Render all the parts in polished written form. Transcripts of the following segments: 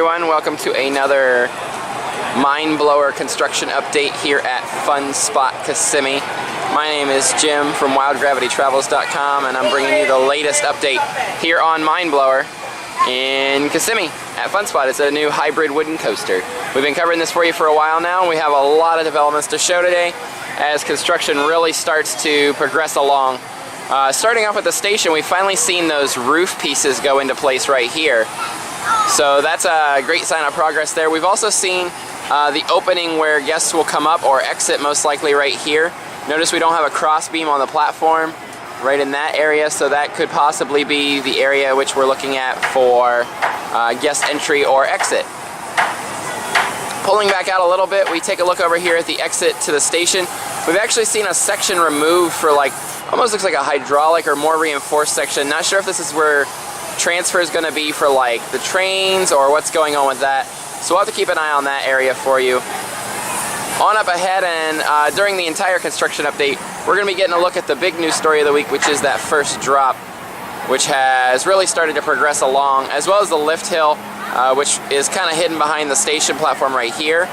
everyone, welcome to another mind blower construction update here at Fun Spot Kissimmee. My name is Jim from wildgravitytravels.com and I'm bringing you the latest update here on Mind Blower in Kissimmee at Fun Spot. It's a new hybrid wooden coaster. We've been covering this for you for a while now and we have a lot of developments to show today as construction really starts to progress along. Starting off with the station, we've finally seen those roof pieces go into place right here. So that's a great sign of progress there. We've also seen the opening where guests will come up or exit, most likely right here. Notice we don't have a cross beam on the platform right in that area, so that could possibly be the area which we're looking at for guest entry or exit. Pulling back out a little bit, we take a look over here at the exit to the station. We've actually seen a section removed for almost looks like a hydraulic or more reinforced section. Not sure if this is where transfer is going to be for the trains or what's going on with that. So we'll have to keep an eye on that area for you. On up ahead, and during the entire construction update, we're going to be getting a look at the big news story of the week, which is that first drop, which has really started to progress along, as well as the lift hill, which is kind of hidden behind the station platform right here.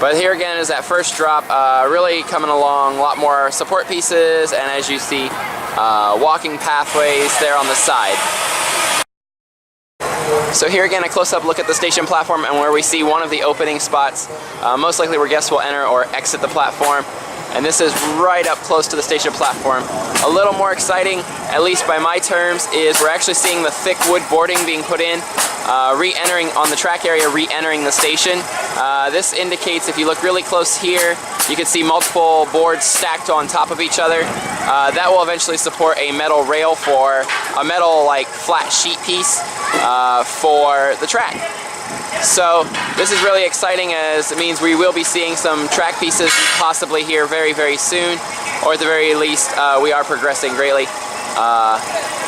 But here again is that first drop, really coming along, a lot more support pieces, and as you see, walking pathways there on the side. So here again, a close-up look at the station platform and where we see one of the opening spots, most likely where guests will enter or exit the platform. And this is right up close to the station platform. A little more exciting, at least by my terms, is we're actually seeing the thick wood boarding being put in, re-entering on the track area, re-entering the station. This indicates, if you look really close here, you can see multiple boards stacked on top of each other. That will eventually support a metal rail for a metal flat sheet piece for the track. So this is really exciting, as it means we will be seeing some track pieces possibly here very, very soon, or at the very least we are progressing greatly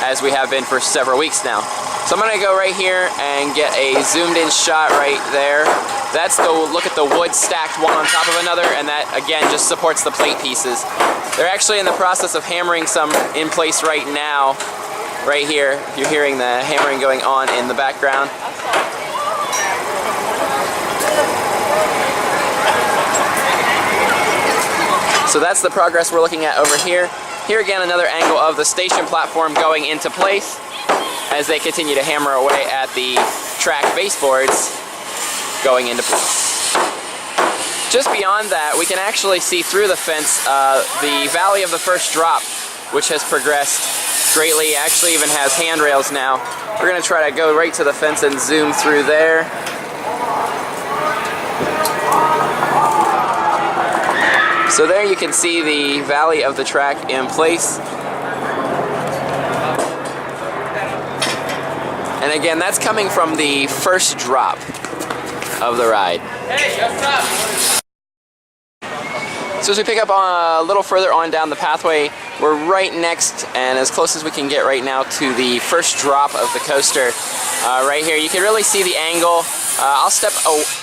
as we have been for several weeks now. So I'm going to go right here and get a zoomed in shot right there. That's the look at the wood stacked one on top of another, and that again just supports the plate pieces. They're actually in the process of hammering some in place right now. Right here, you're hearing the hammering going on in the background. So that's the progress we're looking at over here. Here again, another angle of the station platform going into place as they continue to hammer away at the track baseboards going into place. Just beyond that, we can actually see through the fence the valley of the first drop, which has progressed greatly. Actually even has handrails now. We're going to try to go right to the fence and zoom through there. So there you can see the valley of the track in place. And again, that's coming from the first drop of the ride. Hey, what's up? So as we pick up a little further on down the pathway, we're right next and as close as we can get right now to the first drop of the coaster. Right here, you can really see the angle. I'll step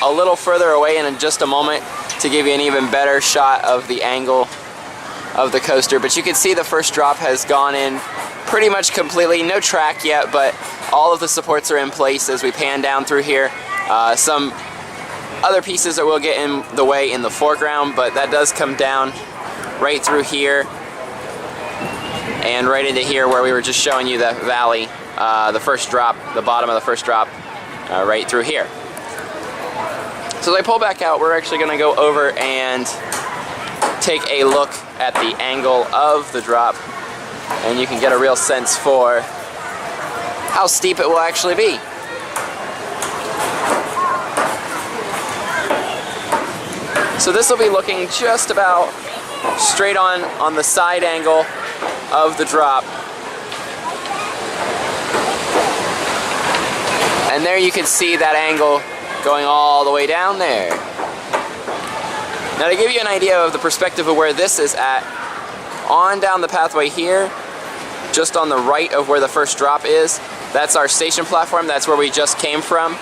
a little further away in just a moment to give you an even better shot of the angle of the coaster. But you can see the first drop has gone in pretty much completely. No track yet, but all of the supports are in place as we pan down through here. Some other pieces that will get in the way in the foreground, but that does come down right through here and right into here where we were just showing you the valley, the first drop, the bottom of the first drop, right through here. So as I pull back out, we're actually going to go over and take a look at the angle of the drop, and you can get a real sense for how steep it will actually be. So this will be looking just about straight on the side angle of the drop. And there you can see that angle going all the way down there. Now to give you an idea of the perspective of where this is at, on down the pathway here, just on the right of where the first drop is, that's our station platform, that's where we just came from.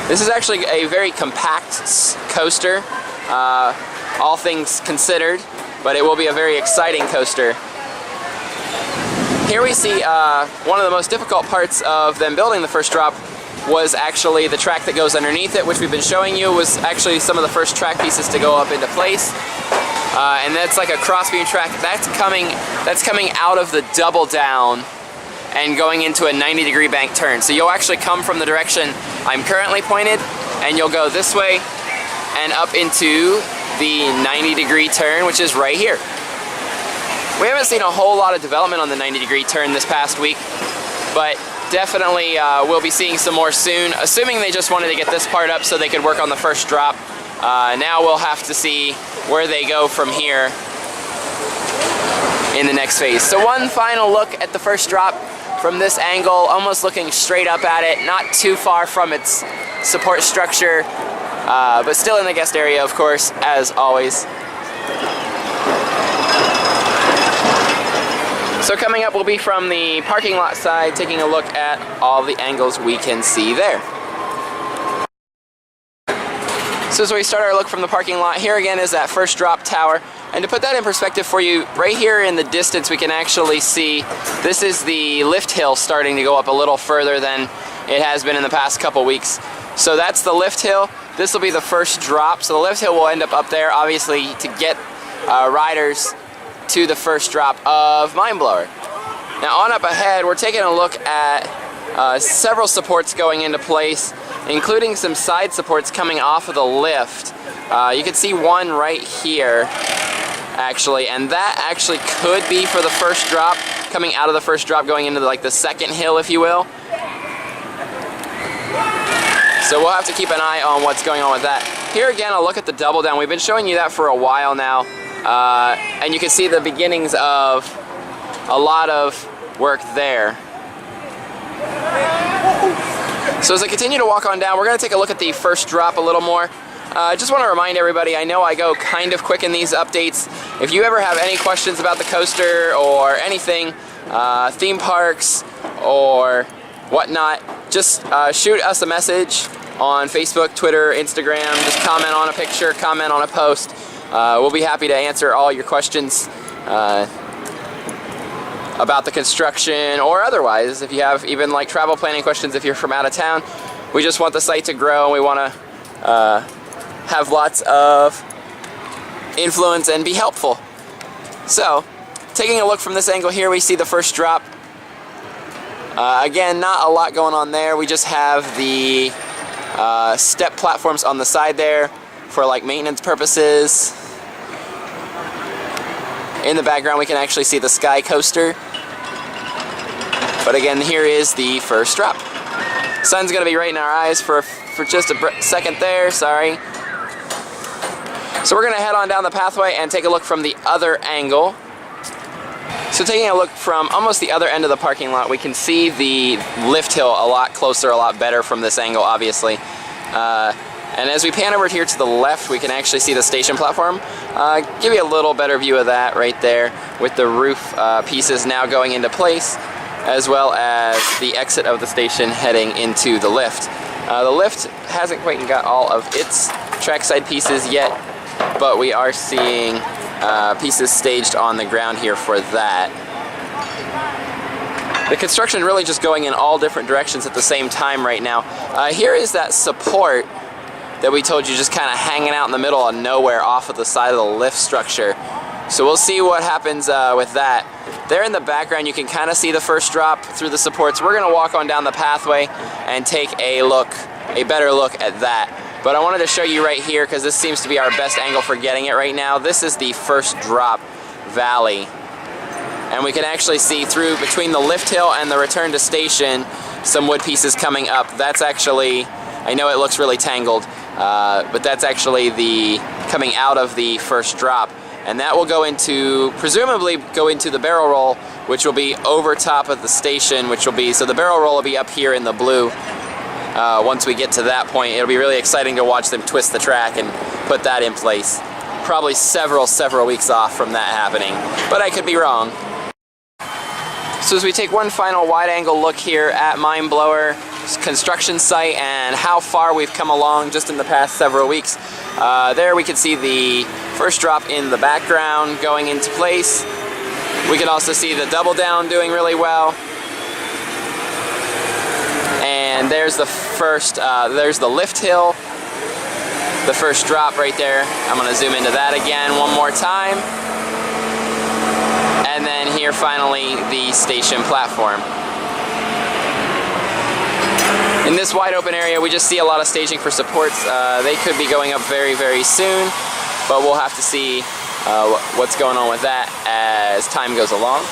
This is actually a very compact coaster, all things considered, but it will be a very exciting coaster. Here we see one of the most difficult parts of them building the first drop was actually the track that goes underneath it, which we've been showing you was actually some of the first track pieces to go up into place. And that's like a crossbeam track. That's coming out of the double down and going into a 90-degree bank turn. So you'll actually come from the direction I'm currently pointed, and you'll go this way and up into the 90-degree turn, which is right here. We haven't seen a whole lot of development on the 90-degree turn this past week, but definitely we'll be seeing some more soon, assuming they just wanted to get this part up so they could work on the first drop. Now we'll have to see where they go from here in the next phase. So one final look at the first drop from this angle, almost looking straight up at it, not too far from its support structure, but still in the guest area, of course, as always. So coming up will be from the parking lot side, taking a look at all the angles we can see there. So as we start our look from the parking lot, here again is that first drop tower. And to put that in perspective for you, right here in the distance we can actually see this is the lift hill starting to go up a little further than it has been in the past couple weeks. So that's the lift hill. This will be the first drop. So the lift hill will end up there, obviously, to get riders to the first drop of Mindblower. Now on up ahead, we're taking a look at several supports going into place, including some side supports coming off of the lift. You can see one right here, actually, and that actually could be for the first drop, coming out of the first drop, going into like the second hill, if you will. So we'll have to keep an eye on what's going on with that. Here again, a look at the double down. We've been showing you that for a while now, and you can see the beginnings of a lot of work there. So as I continue to walk on down, we're going to take a look at the first drop a little more. I just want to remind everybody, I know I go kind of quick in these updates. If you ever have any questions about the coaster or anything, theme parks or whatnot, just shoot us a message on Facebook, Twitter, Instagram. Just comment on a picture, comment on a post. We'll be happy to answer all your questions about the construction or otherwise. If you have even like travel planning questions, if you're from out of town, we just want the site to grow and we want to have lots of influence and be helpful. So, taking a look from this angle here, we see the first drop. Again, not a lot going on there. We just have the step platforms on the side there for like maintenance purposes. In the background, we can actually see the Sky Coaster. But again, here is the first drop. Sun's gonna be right in our eyes for just a second there, sorry. So we're gonna head on down the pathway and take a look from the other angle. So taking a look from almost the other end of the parking lot, we can see the lift hill a lot closer, a lot better from this angle, obviously. And as we pan over here to the left, we can actually see the station platform. Give you a little better view of that right there with the roof pieces now going into place, as well as the exit of the station heading into the lift. The lift hasn't quite got all of its trackside pieces yet, but we are seeing pieces staged on the ground here for that. The construction really just going in all different directions at the same time right now. Here is that support that we told you just kind of hanging out in the middle of nowhere off of the side of the lift structure. So we'll see what happens with that. There in the background you can kind of see the first drop through the supports. We're going to walk on down the pathway and take a better look at that. But I wanted to show you right here because this seems to be our best angle for getting it right now. This is the first drop valley. And we can actually see through between the lift hill and the return to station some wood pieces coming up. That's actually, I know it looks really tangled, but that's actually the coming out of the first drop. And that will go into, presumably go into the barrel roll, which will be over top of the station, which will be, so the barrel roll will be up here in the blue. Once we get to that point, it'll be really exciting to watch them twist the track and put that in place. Probably several weeks off from that happening, but I could be wrong. So as we take one final wide-angle look here at Mindblower's construction site and how far we've come along just in the past several weeks, there we can see the first drop in the background going into place. We can also see the double down doing really well. And there's the first, there's the lift hill, the first drop right there. I'm gonna zoom into that again one more time. And then here finally the station platform. In this wide open area we just see a lot of staging for supports. They could be going up very, very soon, but we'll have to see what's going on with that as time goes along.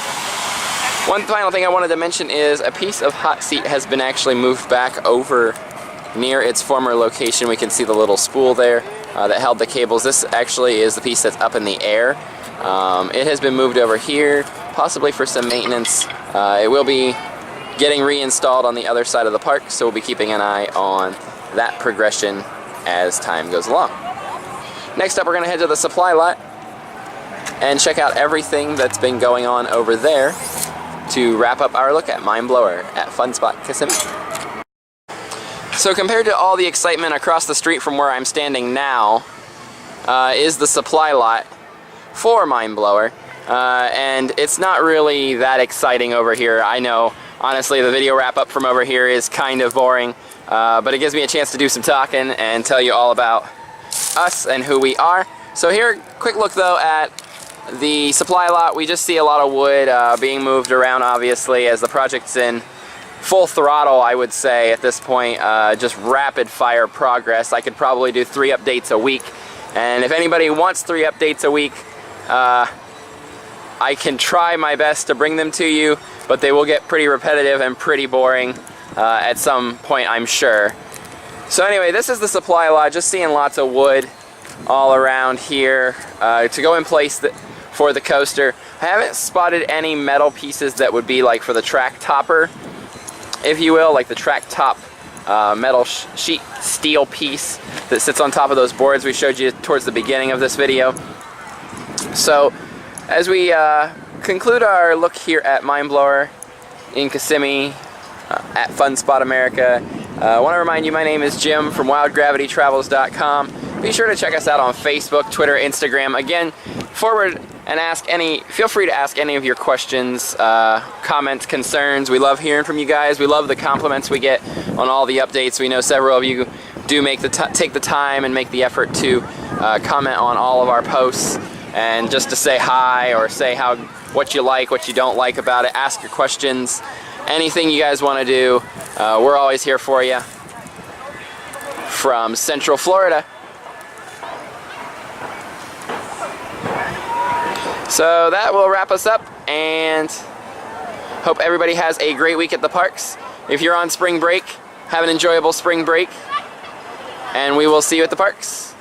One final thing I wanted to mention is a piece of hot seat has been actually moved back over near its former location. We can see the little spool there that held the cables. This actually is the piece that's up in the air. It has been moved over here, possibly for some maintenance. It will be getting reinstalled on the other side of the park, so we'll be keeping an eye on that progression as time goes along. Next up, we're going to head to the supply lot and check out everything that's been going on over there to wrap up our look at Mind Blower at Fun Spot Kissimmee. So compared to all the excitement across the street from where I'm standing now is the supply lot for Mind Blower, and it's not really that exciting over here. I know, honestly, the video wrap up from over here is kind of boring, but it gives me a chance to do some talking and tell you all about us and who we are. So here, quick look though at the supply lot. We just see a lot of wood being moved around, obviously, as the project's in full throttle, I would say, at this point. Just rapid fire progress. I could probably do 3 updates a week, and if anybody wants 3 updates a week, I can try my best to bring them to you, but they will get pretty repetitive and pretty boring at some point, I'm sure. So anyway, this is the supply lot. Just seeing lots of wood all around here to go in place for the coaster. I haven't spotted any metal pieces that would be like for the track topper, if you will, like the track top metal sheet steel piece that sits on top of those boards we showed you towards the beginning of this video. So as we conclude our look here at Mind Blower in Kissimmee at Fun Spot America, I want to remind you, my name is Jim from WildGravityTravels.com. Be sure to check us out on Facebook, Twitter, Instagram. Again, feel free to ask any of your questions, comments, concerns. We love hearing from you guys. We love the compliments we get on all the updates. We know several of you do take the time and make the effort to comment on all of our posts, and just to say hi or say what you like, what you don't like about it. Ask your questions. Anything you guys want to do, we're always here for you. From Central Florida. So that will wrap us up, and hope everybody has a great week at the parks. If you're on spring break, have an enjoyable spring break, and we will see you at the parks.